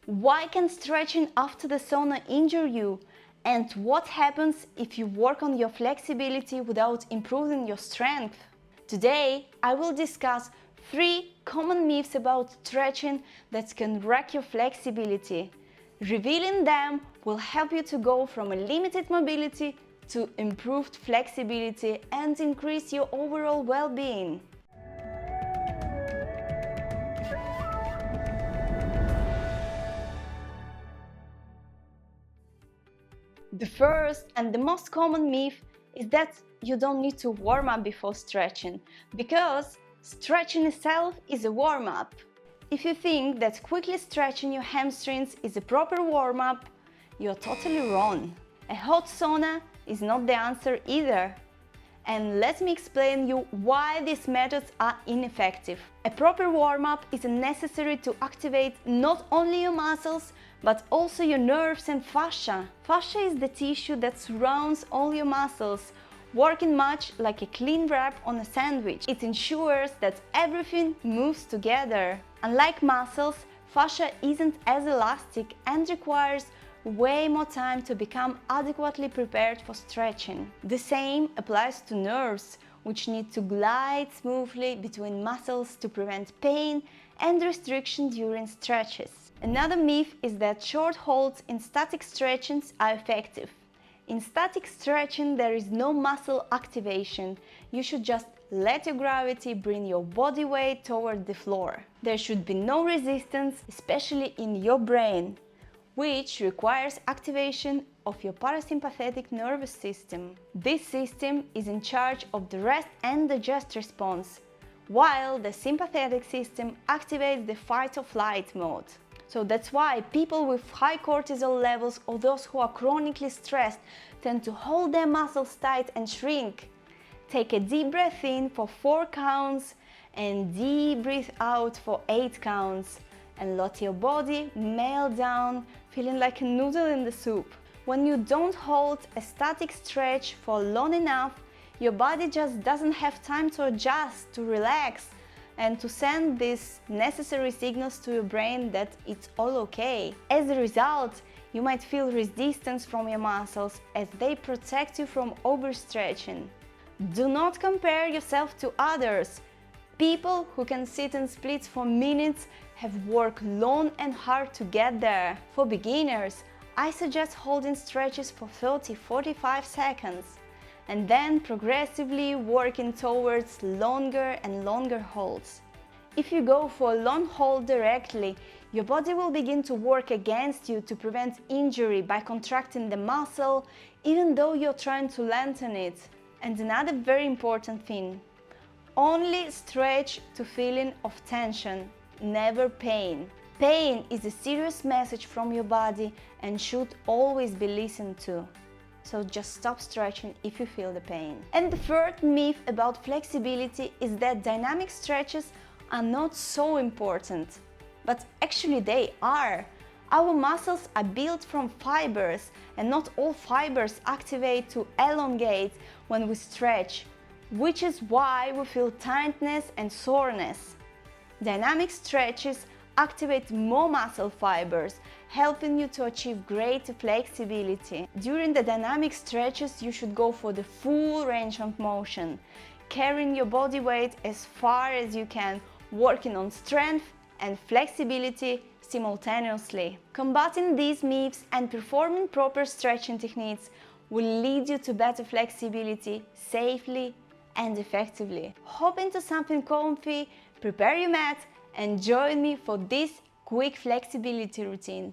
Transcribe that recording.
Why can stretching after the sauna injure you? And what happens if you work on your flexibility without improving your strength? Today, I will discuss 3 common myths about stretching that can wreck your flexibility. Revealing them will help you to go from a limited mobility to improved flexibility and increase your overall well-being. The first and the most common myth is that you don't need to warm up before stretching, because stretching itself is a warm-up. If you think that quickly stretching your hamstrings is a proper warm-up, you're totally wrong. A hot sauna is not the answer either. And let me explain you why these methods are ineffective. A proper warm-up is necessary to activate not only your muscles, but also your nerves and fascia. Fascia is the tissue that surrounds all your muscles, working much like a cling wrap on a sandwich. It ensures that everything moves together. Unlike muscles, fascia isn't as elastic and requires way more time to become adequately prepared for stretching. The same applies to nerves, which need to glide smoothly between muscles to prevent pain and restriction during stretches. Another myth is that short holds in static stretchings are effective. In static stretching, there is no muscle activation. You should just let your gravity bring your body weight toward the floor. There should be no resistance, especially in your brain, which requires activation of your parasympathetic nervous system. This system is in charge of the rest and digest response, while the sympathetic system activates the fight or flight mode. So that's why people with high cortisol levels or those who are chronically stressed tend to hold their muscles tight and shrink. Take a deep breath in for 4 counts and deep breath out for 8 counts. And let your body melt down, feeling like a noodle in the soup. When you don't hold a static stretch for long enough, your body just doesn't have time to adjust, to relax, and to send these necessary signals to your brain that it's all okay. As a result, you might feel resistance from your muscles as they protect you from overstretching. Do not compare yourself to others. People who can sit in splits for minutes have worked long and hard to get there. For beginners, I suggest holding stretches for 30-45 seconds and then progressively working towards longer and longer holds. If you go for a long hold directly, your body will begin to work against you to prevent injury by contracting the muscle, even though you're trying to lengthen it. And another very important thing: only stretch to feeling of tension, never pain. Pain is a serious message from your body and should always be listened to. So just stop stretching if you feel the pain. And the third myth about flexibility is that dynamic stretches are not so important. But actually they are. Our muscles are built from fibers, and not all fibers activate to elongate when we stretch, which is why we feel tightness and soreness. Dynamic stretches activate more muscle fibers, helping you to achieve greater flexibility. During the dynamic stretches, you should go for the full range of motion, carrying your body weight as far as you can, working on strength and flexibility simultaneously. Combating these myths and performing proper stretching techniques will lead you to better flexibility safely and effectively. Hop into something comfy, prepare your mat, and join me for this quick flexibility routine.